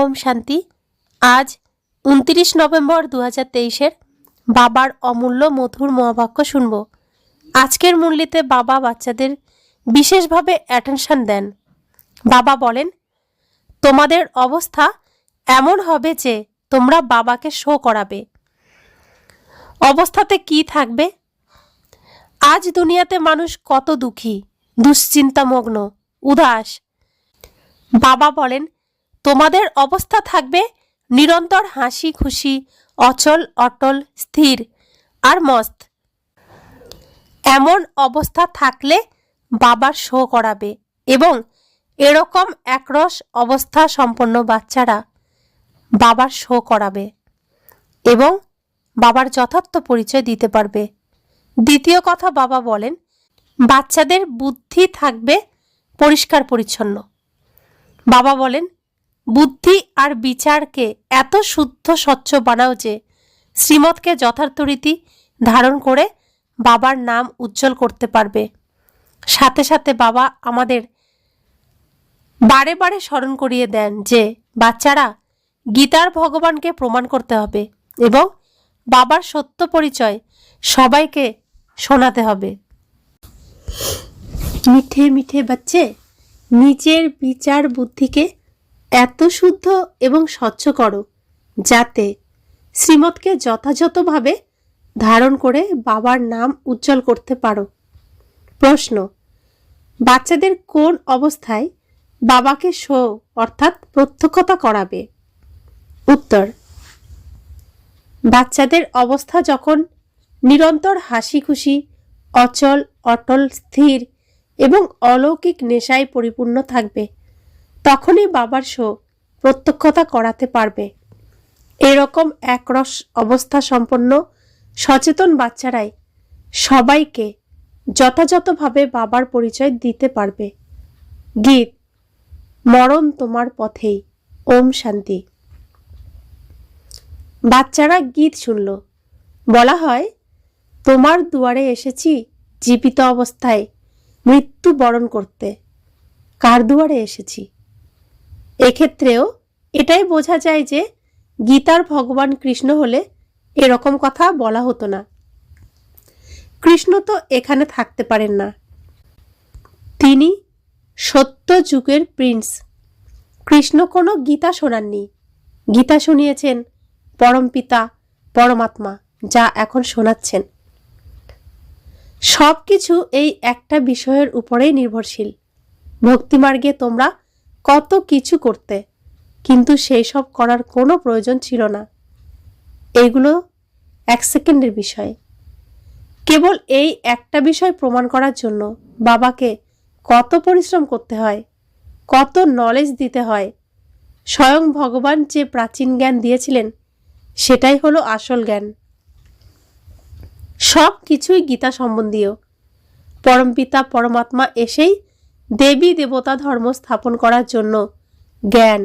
ওম শান্তি। আজ 29 নভেম্বর 2023 বাবার অমূল্য মধুর মহাবাক্য শুনব। আজকের মুরলিতে বাবা বাচ্চাদের বিশেষভাবে অ্যাটেনশন দেন। বাবা বলেন, তোমাদের অবস্থা এমন হবে যে তোমরা বাবাকে শো করাবে। অবস্থাতে কি থাকবে? আজ দুনিয়াতে মানুষ কত দুঃখী, দুশ্চিন্তামগ্ন, উদাস। বাবা বলেন, তোমাদের অবস্থা থাকবে নিরন্তর হাসি খুশি, অচল অটল, স্থির আর মস্ত। এমন অবস্থা থাকলে বাবার শো করাবে এবং এরকম একরস অবস্থা সম্পন্ন বাচ্চারা বাবার শো করাবে এবং বাবার যথার্থ পরিচয় দিতে পারবে। দ্বিতীয় কথা, বাবা বলেন, বাচ্চাদের বুদ্ধি থাকবে পরিষ্কার পরিচ্ছন্ন। বাবা বলেন, বুদ্ধি আর বিচারকে এত শুদ্ধ স্বচ্ছ বানাও যে শ্রীমতকে যথার্থ রীতি ধারণ করে বাবার নাম উজ্জ্বল করতে পারবে। সাথে সাথে বাবা আমাদের বারে বারে স্মরণ করিয়ে দেন যে বাচ্চারা গীতার ভগবানকে প্রমাণ করতে হবে এবং বাবার সত্য পরিচয় সবাইকে শোনাতে হবে। মিঠে মিঠে বাচ্চে, নিজের বিচার বুদ্ধিকে এত শুদ্ধ এবং স্বচ্ছ করো যাতে শ্রীমতকে যথাযথভাবে ধারণ করে বাবার নাম উজ্জ্বল করতে পারো। প্রশ্ন, বাচ্চাদের কোন অবস্থায় বাবাকে শো অর্থাৎ প্রত্যক্ষতা করাবে? উত্তর, বাচ্চাদের অবস্থা যখন নিরন্তর হাসি খুশি, অচল অটল, স্থির এবং অলৌকিক নেশায় পরিপূর্ণ থাকবে, তখনই বাবার শো প্রত্যক্ষতা করাতে পারবে। এরকম একরস অবস্থা সম্পন্ন সচেতন বাচ্চারাই সবাইকে যথাযথভাবে বাবার পরিচয় দিতে পারবে। গীত, মরণ তোমার পথেই, ওম শান্তি। বাচ্চারা গীত শুনল। বলা হয়, তোমার দুয়ারে এসেছি জীবিত অবস্থায় মৃত্যু বরণ করতে। কার দুয়ারে এসেছি? এক্ষেত্রেও এটাই বোঝা যায় যে গীতার ভগবান কৃষ্ণ হলে এরকম কথা বলা হতো না। কৃষ্ণ তো এখানে থাকতে পারেন না। তিনি সত্য যুগের প্রিন্স। কৃষ্ণ কোনো গীতা শোনাননি। গীতা শুনিয়েছেন পরমপিতা পরমাত্মা, যা এখন শোনাচ্ছেন। সব কিছু এই একটা বিষয়ের উপরেই নির্ভরশীল। ভক্তিমার্গে তোমরা কত কিছু করতে, কিন্তু সেই সব করার কোনো প্রয়োজন ছিল না। এইগুলো 1 সেকেন্ডের বিষয়। কেবল এই একটা বিষয় প্রমাণ করার জন্য বাবাকে কত পরিশ্রম করতে হয়, কত নলেজ দিতে হয়। স্বয়ং ভগবান যে প্রাচীন জ্ঞান দিয়েছিলেন সেটাই হলো আসল জ্ঞান। সব কিছুই গীতা সম্বন্ধীয়। পরমপিতা পরমাত্মা এসেই দেবী দেবতা ধর্ম স্থাপন করার জন্য জ্ঞান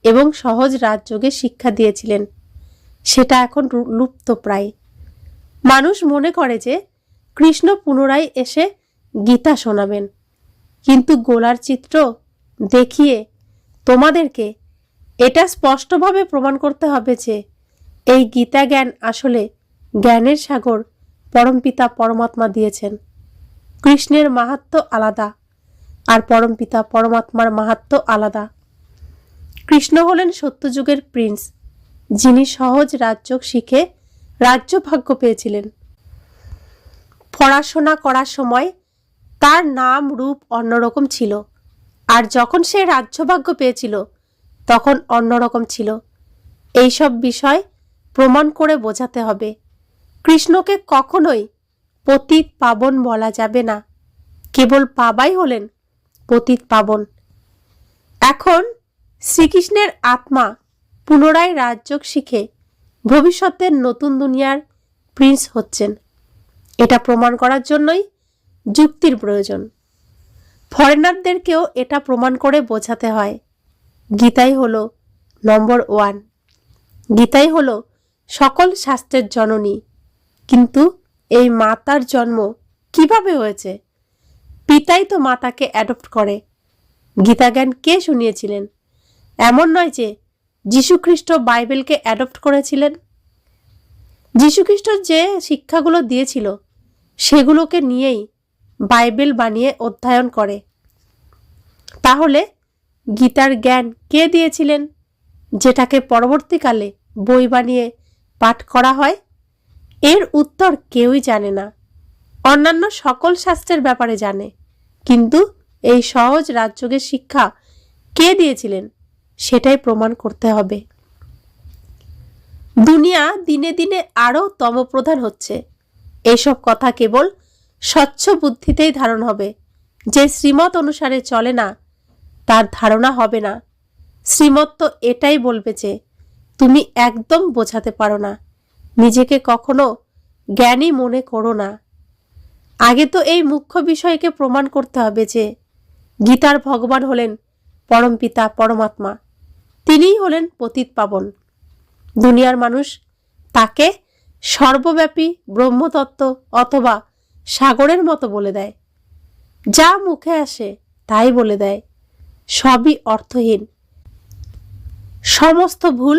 এবং সহজ রাজযোগে শিক্ষা দিয়েছিলেন। সেটা এখন লুপ্ত প্রায়। মানুষ মনে করে যে কৃষ্ণ পুনরায় এসে গীতা শোনাবেন, কিন্তু গোলার চিত্র দেখিয়ে তোমাদেরকে এটা স্পষ্টভাবে প্রমাণ করতে হবে যে এই গীতা জ্ঞান আসলে জ্ঞানের সাগর পরমপিতা পরমাত্মা দিয়েছেন। কৃষ্ণের মাহাত্ম্য আলাদা আর পরমপিতা পরমাত্মার মাহাত্ম্য আলাদা। কৃষ্ণ হলেন সত্যযুগের প্রিন্স, যিনি সহজ রাজযোগ শিখে রাজ্য ভাগ্য পেয়েছিলেন। পড়াশোনা করার সময় তার নাম রূপ অন্যরকম ছিল, আর যখন সে রাজ্যভাগ্য পেয়েছিল তখন অন্যরকম ছিল। এইসব বিষয় প্রমাণ করে বোঝাতে হবে। কৃষ্ণকে কখনোই পতিত পাবন বলা যাবে না। কেবল বাবাই হলেন পতিত পাবন। এখন শ্রীকৃষ্ণের আত্মা পুনরায় রাজযোগ শিখে ভবিষ্যতের নতুন দুনিয়ার প্রিন্স হচ্ছেন। এটা প্রমাণ করার জন্যই যুক্তির প্রয়োজন। ফরেনারদেরকেও এটা প্রমাণ করে বোঝাতে হয়। গীতাই হলো নম্বর 1। গীতাই হলো সকল শাস্ত্রের জননী। কিন্তু এই মাতার জন্ম কিভাবে হয়েছে? পিতাই তো মাতাকে অ্যাডপ্ট করে। গীতা জ্ঞান কে শুনিয়েছিলেন? এমন নয় যে যীশুখ্রিস্ট বাইবেলকে অ্যাডপ্ট করেছিলেন? যীশুখ্রিস্ট যে শিক্ষাগুলো দিয়েছিল সেগুলোকে নিয়েই বাইবেল বানিয়ে অধ্যয়ন করে। তাহলে গীতার জ্ঞান কে দিয়েছিলেন, যেটাকে পরবর্তীকালে বই বানিয়ে পাঠ করা হয়? এর উত্তর কেউই জানে না। অন্যান্য সকল শাস্ত্রের ব্যাপারে জানে, কিন্তু এই সহজ রাজযোগের শিক্ষা কে দিয়েছিলেন সেটাই প্রমাণ করতে হবে। দুনিয়া দিনে দিনে আরও তমপ্রধান হচ্ছে। এইসব কথা কেবল স্বচ্ছ বুদ্ধিতেই ধারণ হবে। যে শ্রীমত অনুসারে চলে না তার ধারণা হবে না। শ্রীমত তো এটাই বলবে যে তুমি একদম বোঝাতে পারো না, নিজেকে কখনো জ্ঞানী মনে করো না। আগে তো এই মুখ্য বিষয়কে প্রমাণ করতে হবে যে গীতার ভগবান হলেন পরমপিতা পরমাত্মা, তিনিই হলেন পতিত পাবন। দুনিয়ার মানুষ তাকে সর্বব্যাপী ব্রহ্মতত্ত্ব অথবা সাগরের মতো বলে দেয়। যা মুখে আসে তাই বলে দেয়, সবই অর্থহীন। সমস্ত ভুল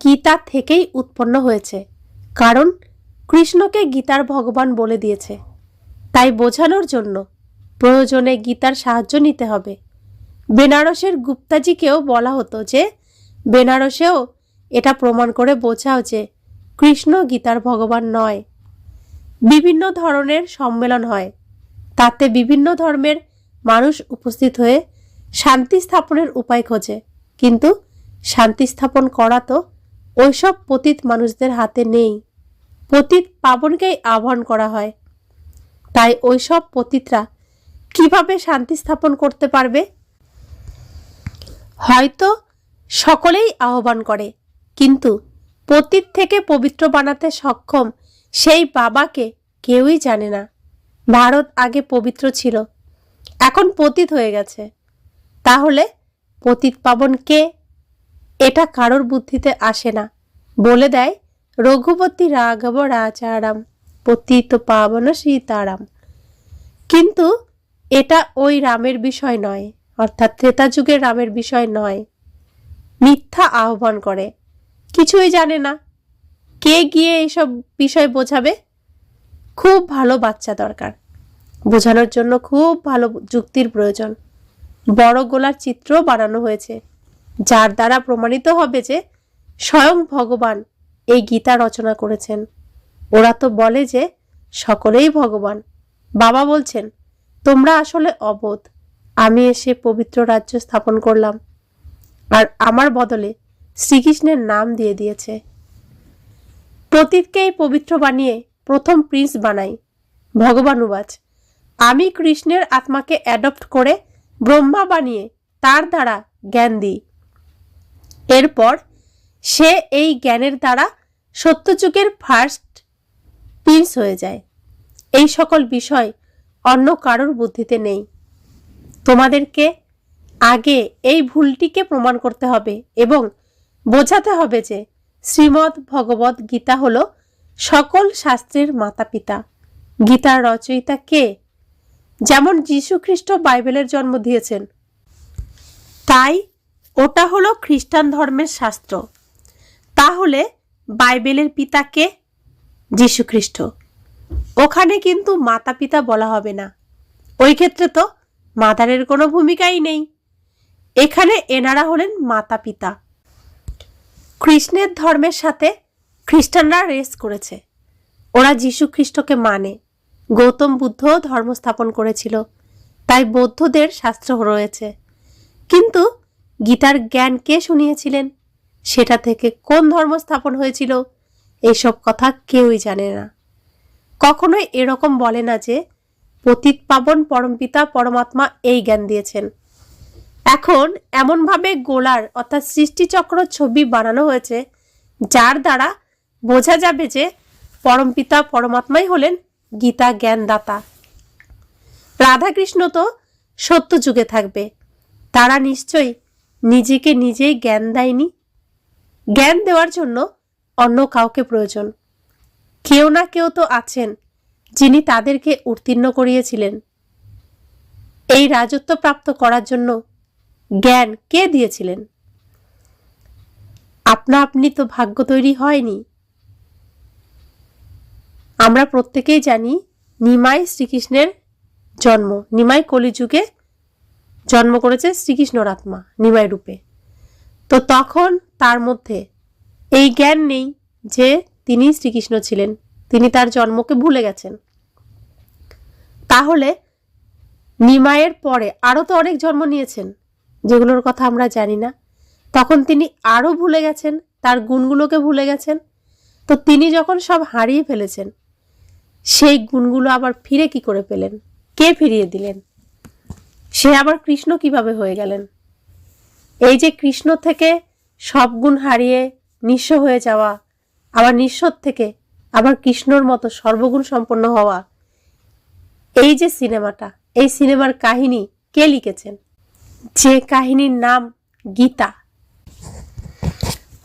গীতা থেকেই উৎপন্ন হয়েছে, কারণ কৃষ্ণকে গীতার ভগবান বলে দিয়েছে। তাই বোঝানোর জন্য প্রয়োজনে গীতার সাহায্য নিতে হবে। বেনারসের গুপ্তাজিকেও বলা হতো যে বেনারসেও এটা প্রমাণ করে বোঝাও যে কৃষ্ণ গীতার ভগবান নয়। বিভিন্ন ধরনের সম্মেলন হয়, তাতে বিভিন্ন ধর্মের মানুষ উপস্থিত হয়ে শান্তি স্থাপনের উপায় খোঁজে, কিন্তু শান্তি স্থাপন করা তো ওইসব পতিত মানুষদের হাতে নেই। পতিত পাবনকেই আহ্বান করা হয়। তাই ওইসব পতিতরা কিভাবে শান্তি স্থাপন করতে পারবে? হয়তো সকলেই আহ্বান করে, কিন্তু পতিত থেকে পবিত্র বানাতে সক্ষম সেই বাবাকে কেউই জানে না। ভারত আগে পবিত্র ছিল, এখন পতিত হয়ে গেছে। তাহলে পতিত পাবন কে? এটা কারোর বুদ্ধিতে আসে না। বলে দেয় রঘুপতি রাঘব রাজারাম পতিত পাবন সীতারাম। কিন্তু এটা ওই রামের বিষয় নয়, অর্থাৎ ত্রেতা যুগের রামের বিষয় নয়। মিথ্যা আহ্বান করে, কিছুই জানে না। কে গিয়ে এইসব বিষয় বোঝাবে? খুব ভালো বাচ্চা দরকার, বোঝানোর জন্য খুব ভালো যুক্তির প্রয়োজন। বড় গোলার চিত্র বানানো হয়েছে, যার দ্বারা প্রমাণিত হবে যে স্বয়ং ভগবান এই গীতা রচনা করেছেন। ওরা তো বলে যে সকলেই ভগবান। বাবা বলছেন তোমরা আসলে অবোধ। আমি এসে পবিত্র রাজ্য স্থাপন করলাম, আর আমার বদলে শ্রীকৃষ্ণের নাম দিয়ে দিয়েছে। পতিতকেই পবিত্র বানিয়ে প্রথম প্রিন্স বানাই। ভগবান উবাচ, আমি কৃষ্ণের আত্মাকে অ্যাডপ্ট করে ব্রহ্মা বানিয়ে তার দ্বারা জ্ঞান দিই। এরপর সে এই জ্ঞানের দ্বারা সত্যযুগের ফার্স্ট প্রিন্স হয়ে যায়। এই সকল বিষয় অন্য কারোর বুদ্ধিতে নেই। তোমাদেরকে আগে এই ভুলটিকে প্রমাণ করতে হবে এবং বোঝাতে হবে যে শ্রীমদ্ ভগবত গীতা হল সকল শাস্ত্রের মাতা পিতা। গীতার রচয়িতা কে? যেমন যীশুখ্রিস্ট বাইবেলের জন্ম দিয়েছেন, তাই ওটা হলো খ্রিস্টান ধর্মের শাস্ত্র। তাহলে বাইবেলের পিতা কে? যীশুখ্রিস্ট। ওখানে কিন্তু মাতা পিতা বলা হবে না, ওই ক্ষেত্রে তো মাদারের কোনো ভূমিকাই নেই। এখানে এনারা হলেন মাতা পিতা। কৃষ্ণের ধর্মের সাথে খ্রিস্টানরা রেস করেছে। ওরা যীশুখ্রিস্টকে মানে। গৌতম বুদ্ধ ধর্ম স্থাপন করেছিল, তাই বৌদ্ধদের শাস্ত্র রয়েছে। কিন্তু গীতার জ্ঞান কে শুনিয়েছিলেন, সেটা থেকে কোন ধর্ম স্থাপন হয়েছিল, এইসব কথা কেউই জানে না। কখনোই এরকম বলে না যে পতিত পাবন পরমপিতা পরমাত্মা এই জ্ঞান দিয়েছেন। এখন এমনভাবে গোলার অর্থাৎ সৃষ্টিচক্র ছবি বানানো হয়েছে যার দ্বারা বোঝা যাবে যে পরমপিতা পরমাত্মাই হলেন গীতা জ্ঞানদাতা। রাধাকৃষ্ণ তো সত্য যুগে থাকবে, তারা নিশ্চয়ই নিজেকে নিজেই জ্ঞান দেয়নি। জ্ঞান দেওয়ার জন্য অন্য কাউকে প্রয়োজন। কেউ না কেউ তো আছেন যিনি তাদেরকে উত্তীর্ণ করিয়েছিলেন। এই রাজত্ব প্রাপ্ত করার জন্য জ্ঞান কে দিয়েছিলেন? আপনা আপনি তো ভাগ্য তৈরি হয়নি। আমরা প্রত্যেকেই জানি নিমাই শ্রীকৃষ্ণের জন্ম, নিমাই কলিযুগে জন্ম করেছে শ্রীকৃষ্ণর আত্মা নিমাই রূপে। তো তখন তার মধ্যে এই জ্ঞান নেই যে তিনি শ্রীকৃষ্ণ ছিলেন, তিনি তার জন্মকে ভুলে গেছেন। তাহলে নিমাইয়ের পরে আরও তো অনেক জন্ম নিয়েছেন যেগুলোর কথা আমরা জানি না, তখন তিনি আরও ভুলে গেছেন, তার গুণগুলোকে ভুলে গেছেন। তো তিনি যখন সব হারিয়ে ফেলেছেন, সেই গুণগুলো আবার ফিরে কি করে পেলেন? কে ফিরিয়ে দিলেন? সে আবার কৃষ্ণ কিভাবে হয়ে গেলেন? এই যে কৃষ্ণ থেকে সব গুণ হারিয়ে নিঃস্ব হয়ে যাওয়া, আবার নিঃস্ব থেকে আবার কৃষ্ণর মতো সর্বগুণ সম্পন্ন হওয়া, এই যে সিনেমাটা, এই সিনেমার কাহিনী কে লিখেছেন? যে কাহিনীর নাম গীতা।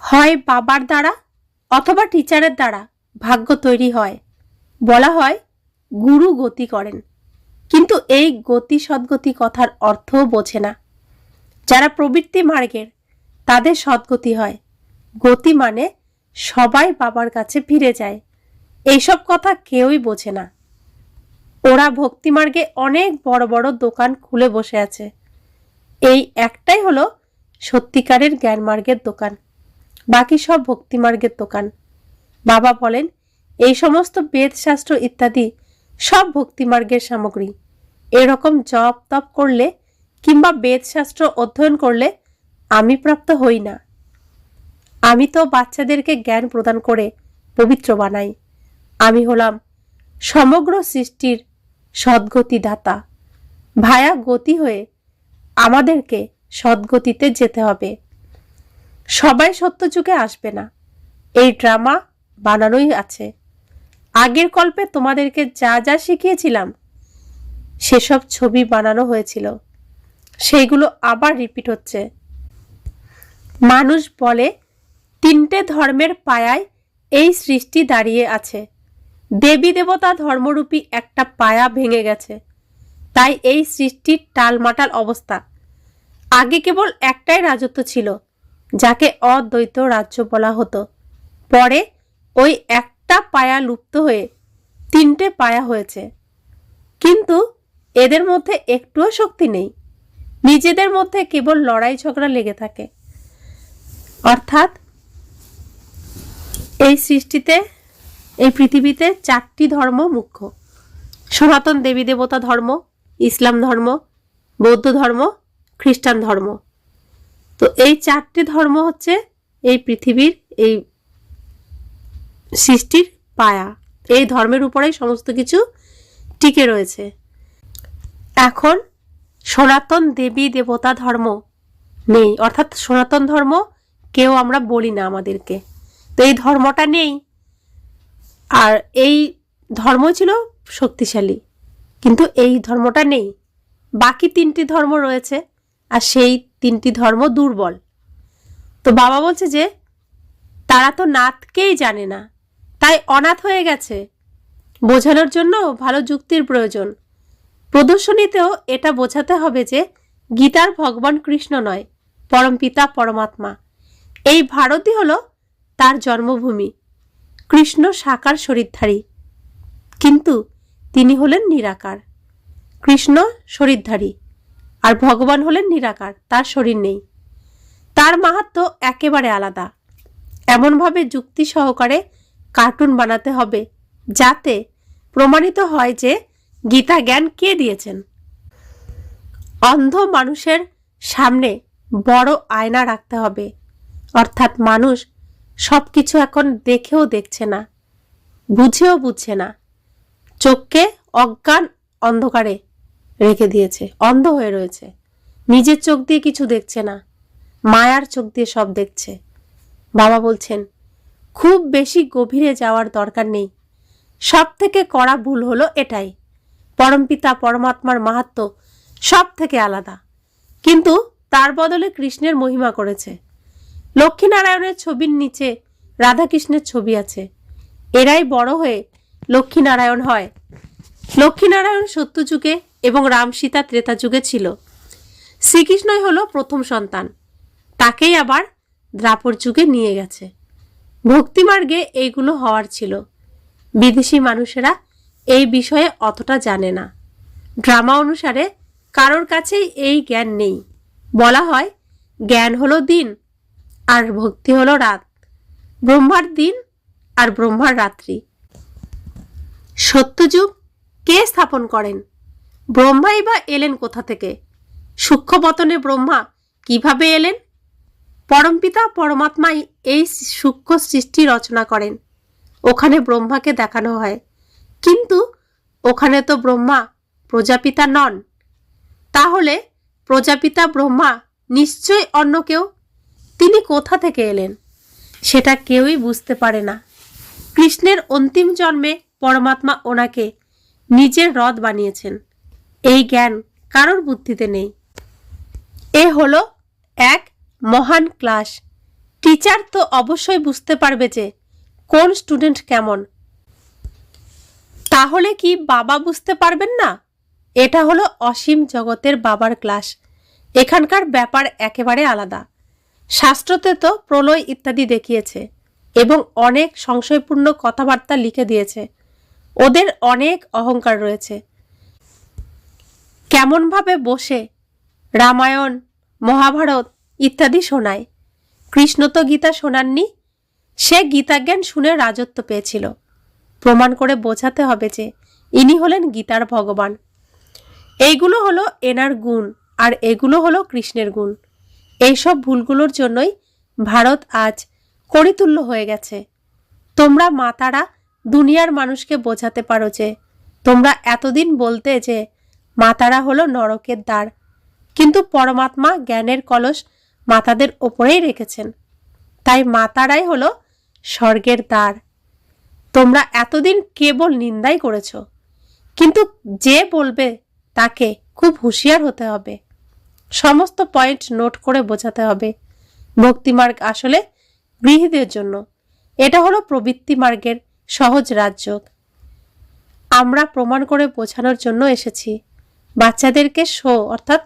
হয় বাবার দ্বারা অথবা টিচারের দ্বারা ভাগ্য তৈরি হয়। বলা হয় গুরু গতি করেন, কিন্তু এই গতি সদ্গতি কথার অর্থও বোঝে না। যারা প্রবৃত্তি মার্গের তাদের সদ্গতি হয়। গতি মানে সবাই বাবার কাছে ফিরে যায়, এইসব কথা কেউই বোঝে না। ওরা ভক্তিমার্গে অনেক বড় বড় দোকান খুলে বসে আছে, এই একটাই হলো সত্যিকারের জ্ঞান মার্গের দোকান, বাকি সব ভক্তিমার্গের দোকান। বাবা বলেন এই সমস্ত বেদ শাস্ত্র ইত্যাদি সব ভক্তিমার্গের সামগ্রী। এরকম জপ তপ করলে কিংবা বেদ শাস্ত্র অধ্যয়ন করলে আমি প্রাপ্ত হই না। আমি তো বাচ্চাদেরকে জ্ঞান প্রদান করে পবিত্র বানাই। আমি হলাম সমগ্র সৃষ্টির সদ্গতি দাতা। ভায়া গতি হয়ে আমাদেরকে সদ্গতিতে যেতে হবে। সবাই সত্যযুগে আসবে না, এই ড্রামা বানানোই আছে। আগের কল্পে তোমাদেরকে যা যা শিখিয়েছিলাম সেসব ছবি বানানো হয়েছিল, সেইগুলো আবার রিপিট হচ্ছে। মানুষ বলে তিনটে ধর্মের পায়ায় এই সৃষ্টি দাঁড়িয়ে আছে। দেবী দেবতা ধর্মরূপী একটা পায়া ভেঙে গেছে, তাই এই সৃষ্টির টালমাটাল অবস্থা। আগে কেবল একটাই রাজত্ব ছিল, যাকে অদ্বৈত রাজ্য বলা হতো। পরে ওই একটা পায়া লুপ্ত হয়ে তিনটে পায়া হয়েছে, কিন্তু এদের মধ্যে একটুও শক্তি নেই। নিজেদের মধ্যে কেবল লড়াই ঝগড়া লেগে থাকে। অর্থাৎ এই সৃষ্টিতে, এই পৃথিবীতে চারটি ধর্ম মুখ্য: সনাতন দেবী দেবতা ধর্ম, ইসলাম ধর্ম, বৌদ্ধ ধর্ম, খ্রিস্টান ধর্ম। তো এই চারটি ধর্ম হচ্ছে এই পৃথিবীর, এই সৃষ্টির পায়া। এই ধর্মের উপরেই সমস্ত কিছু টিকে রয়েছে। এখন সনাতন দেবী দেবতা ধর্ম নেই, অর্থাৎ সনাতন ধর্ম কেউ আমরা বলি না আমাদেরকে। তো এই ধর্মটা নেই, আর এই ধর্ম ছিল শক্তিশালী, কিন্তু এই ধর্মটা নেই। বাকি তিনটি ধর্ম রয়েছে, আর সেই তিনটি ধর্ম দুর্বল। তো বাবা বলছে যে তারা তো নাথকেই জানে না, তাই অনাথ হয়ে গেছে। বোঝানোর জন্য ভালো যুক্তির প্রয়োজন। প্রদর্শনীতেও এটা বোঝাতে হবে যে গীতার ভগবান কৃষ্ণ নয়, পরমপিতা পরমাত্মা। এই ভারতই হলো তার জন্মভূমি। কৃষ্ণ সাকার শরীরধারী, কিন্তু তিনি হলেন নিরাকার। কৃষ্ণ শরীরধারী আর ভগবান হলেন নিরাকার, তার শরীর নেই। তার মাহাত্ম্য একেবারে আলাদা। এমনভাবে যুক্তি সহকারে কার্টুন বানাতে হবে যাতে প্রমাণিত হয় যে গীতা জ্ঞান কে দিয়েছেন। অন্ধ মানুষের সামনে বড় আয়না রাখতে হবে, অর্থাৎ মানুষ সব কিছু এখন দেখেও দেখছে না, বুঝেও বুঝছে না। চোখকে অজ্ঞান অন্ধকারে রেখে দিয়েছে, অন্ধ হয়ে রয়েছে। নিজের চোখ দিয়ে কিছু দেখছে না, মায়ার চোখ দিয়ে সব দেখছে। বাবা বলছেন খুব বেশি গভীরে যাওয়ার দরকার নেই। সব থেকে কড়া ভুল হলো এটাই। পরমপিতা পরমাত্মার মাহাত্ম্য সব থেকে আলাদা, কিন্তু তার বদলে কৃষ্ণের মহিমা করেছে। লক্ষ্মীনারায়ণের ছবির নিচে রাধাকৃষ্ণের ছবি আছে। এরাই বড় হয়ে লক্ষ্মীনারায়ণ হয়। লক্ষ্মীনারায়ণ সত্যযুগে এবং রাম সীতা ত্রেতা যুগে ছিল। শ্রীকৃষ্ণই হলো প্রথম সন্তান, তাকেই আবার দ্রাপর যুগে নিয়ে গেছে। ভক্তিমার্গে এইগুলো হওয়ার ছিল। বিদেশি মানুষেরা এই বিষয়ে অতটা জানে না। ড্রামা অনুসারে কারোর কাছেই এই জ্ঞান নেই। বলা হয় জ্ঞান হলো দিন আর ভক্তি হলো রাত, ব্রহ্মার দিন আর ব্রহ্মার রাত্রি। সত্যযুগ কে স্থাপন করেন? ব্রহ্মাই বা এলেন কোথা থেকে? সূক্ষ্মপতনে ব্রহ্মা কিভাবে এলেন? পরমপিতা পরমাত্মাই এই সূক্ষ্ম সৃষ্টি রচনা করেন। ওখানে ব্রহ্মাকে দেখানো হয়, কিন্তু ওখানে তো ব্রহ্মা প্রজাপিতা নন। তাহলে প্রজাপিতা ব্রহ্মা নিশ্চয় অন্য কেউ। তিনি কোথা থেকে এলেন সেটা কেউই বুঝতে পারে না। কৃষ্ণের অন্তিম জন্মে পরমাত্মা ওনাকে নিজের রথ বানিয়েছেন। এই জ্ঞান কারোর বুদ্ধিতে নেই। এ হলো এক মহান ক্লাস। টিচার তো অবশ্যই বুঝতে পারবে যে কোন স্টুডেন্ট কেমন। তাহলে কি বাবা বুঝতে পারবেন না? এটা হলো অসীম জগতের বাবার ক্লাস। এখানকার ব্যাপার একেবারে আলাদা। শাস্ত্রতে তো প্রলয় ইত্যাদি দেখিয়েছে এবং অনেক সংশয়পূর্ণ কথাবার্তা লিখে দিয়েছে। ওদের অনেক অহংকার রয়েছে। কেমনভাবে বসে রামায়ণ, মহাভারত ইত্যাদি শোনায়। কৃষ্ণ তো গীতা শোনাননি। সে গীতাজ্ঞান শুনে রাজত্ব পেয়েছিল। প্রমাণ করে বোঝাতে হবে যে ইনি হলেন গীতার ভগবান। এইগুলো হলো এনার গুণ আর এগুলো হলো কৃষ্ণের গুণ। এইসব ভুলগুলোর জন্যই ভারত আজ করিতুল্য হয়ে গেছে। তোমরা মাতারা দুনিয়ার মানুষকে বোঝাতে পারো যে তোমরা এতদিন বলতে যে মাতারা হলো নরকের দ্বার, কিন্তু পরমাত্মা জ্ঞানের কলস মাতাদের ওপরেই রেখেছেন, তাই মাতারাই হলো স্বর্গের দ্বার। তোমরা এতদিন কেবল নিন্দাই করেছ, কিন্তু যে বলবে তাকে খুব হুঁশিয়ার হতে হবে। সমস্ত পয়েন্ট নোট করে বোঝাতে হবে। ভক্তিমার্গ আসলে গৃহীদের জন্য। এটা হলো প্রবৃত্তি মার্গের সহজ রাজযোগ। আমরা প্রমাণ করে বোঝানোর জন্য এসেছি। বাচ্চাদেরকে অর্থাৎ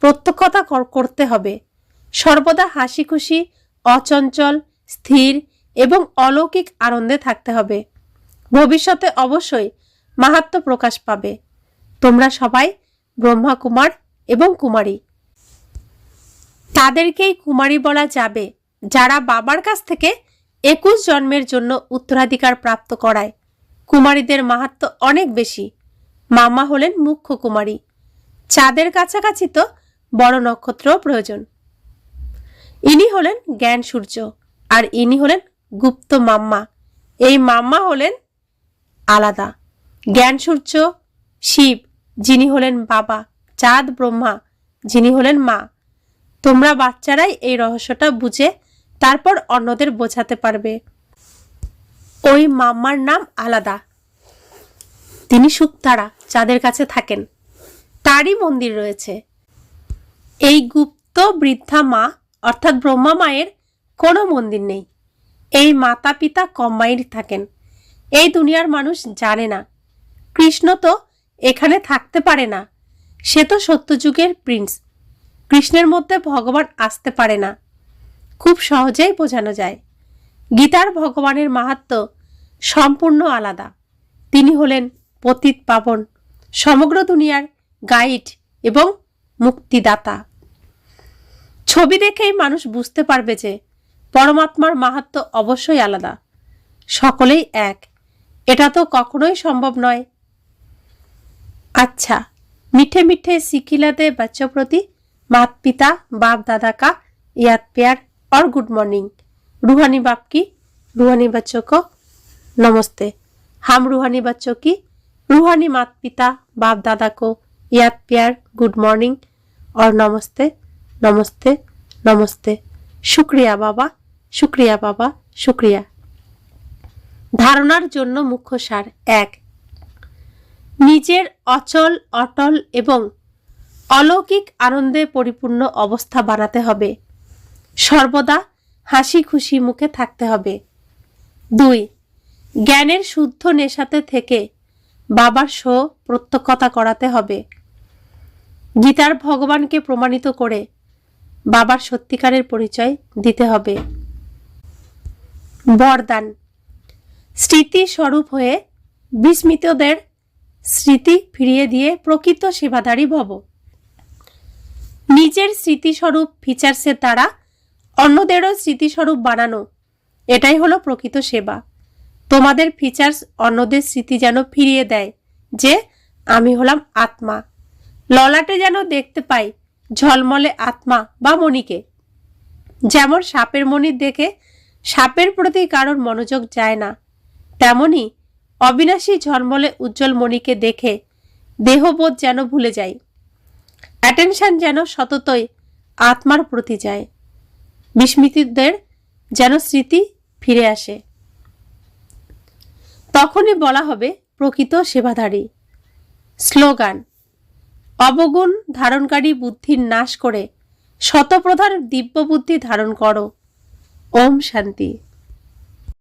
প্রত্যক্ষতা করতে হবে। সর্বদা হাসি খুশি, অচঞ্চল, স্থির এবং অলৌকিক আনন্দে থাকতে হবে। ভবিষ্যতে অবশ্যই মাহাত্ম্য প্রকাশ পাবে। তোমরা সবাই ব্রহ্মা কুমার এবং কুমারী। তাদেরকেই কুমারী বলা যাবে যারা বাবার কাছ থেকে 21 জন্মের জন্য উত্তরাধিকার প্রাপ্ত করায়। কুমারীদের মাহাত্ম্য অনেক বেশি। মামা হলেন মুখ্য কুমারী। চাঁদের কাছাকাছি তো বড় নক্ষত্রও প্রয়োজন। ইনি হলেন জ্ঞান সূর্য আর ইনি হলেন গুপ্ত মাম্মা। এই মাম্মা হলেন আলাদা। জ্ঞান সূর্য শিব, যিনি হলেন বাবা, চাঁদ ব্রহ্মা, যিনি হলেন মা। তোমরা বাচ্চারাই এই রহস্যটা বুঝে তারপর অন্যদের বোঝাতে পারবে। ওই মাম্মার নাম আলাদা। তিনি শুকতারা চাঁদের কাছে থাকেন। তারই মন্দির রয়েছে। এই গুপ্ত বৃদ্ধা মা অর্থাৎ ব্রহ্মা মায়ের কোনো মন্দির নেই। এই মাতা পিতা কম্বাইন্ড থাকেন। এই দুনিয়ার মানুষ জানে না। কৃষ্ণ তো এখানে থাকতে পারে না। সে তো সত্যযুগের প্রিন্স। কৃষ্ণের মধ্যে ভগবান আসতে পারে না। খুব সহজেই বোঝানো যায়। গীতার ভগবানের মাহাত্ম্য সম্পূর্ণ আলাদা। তিনি হলেন পতিত পাবন, সমগ্র দুনিয়ার গাইড এবং মুক্তিদাতা। ছবি দেখেই মানুষ বুঝতে পারবে যে পরমাত্মার মাহাত্ম্য অবশ্যই আলাদা। সকলেই এক। এটা তো কখনোই সম্ভব নয়। अच्छा, मीठे मीठे सिखिलाते बच्चों प्रति माता पिता बाप दादा का याद प्यार और गुड मॉर्निंग। रूहानी बाप की रूहानी बच्चों को नमस्ते। हम रूहानी बच्चों की रूहानी माता पिता बाप दादा को याद प्यार गुड मॉर्निंग और नमस्ते नमस्ते नमस्ते। शुक्रिया बाबा, शुक्रिया बाबा, शुक्रिया। धारणार जन्य मुख्य सार एक, নিজের অচল অটল এবং অলৌকিক আনন্দে পরিপূর্ণ অবস্থা বানাতে হবে। সর্বদা হাসি খুশি মুখে থাকতে হবে। 2, জ্ঞানের শুদ্ধ নেশাতে থেকে বাবার প্রত্যক্ষতা করাতে হবে। গীতার ভগবানকে প্রমাণিত করে বাবার সত্যিকারের পরিচয় দিতে হবে। বরদান, স্মৃতি স্বরূপ হয়ে বিস্মৃতদের স্মৃতি ফিরিয়ে দিয়ে প্রকৃত সেবাধারী ভব। নিজের স্মৃতিস্বরূপ ফিচার্সের দ্বারা অন্যদেরও স্মৃতিস্বরূপ বানানো, এটাই হলো প্রকৃত সেবা। তোমাদের ফিচার্স অন্যদের স্মৃতি যেন ফিরিয়ে দেয় যে আমি হলাম আত্মা। ললাটে যেন দেখতে পাই ঝলমলে আত্মা বা মণিকে। যেমন সাপের মণি দেখে সাপের প্রতি কারোর মনোযোগ যায় না, তেমনি অবিনাশী ঝলমলে উজ্জ্বল মণিকে দেখে দেহবোধ যেন ভুলে যায়। অ্যাটেনশন যেন সততই আত্মার প্রতি যায়। বিস্মৃতিদের যেন স্মৃতি ফিরে আসে। তখনই বলা হবে প্রকৃত সেবাধারী। স্লোগান, অবগুণ ধারণকারী বুদ্ধির নাশ করে শতপ্রধান দিব্য বুদ্ধি ধারণ করো। ওম শান্তি।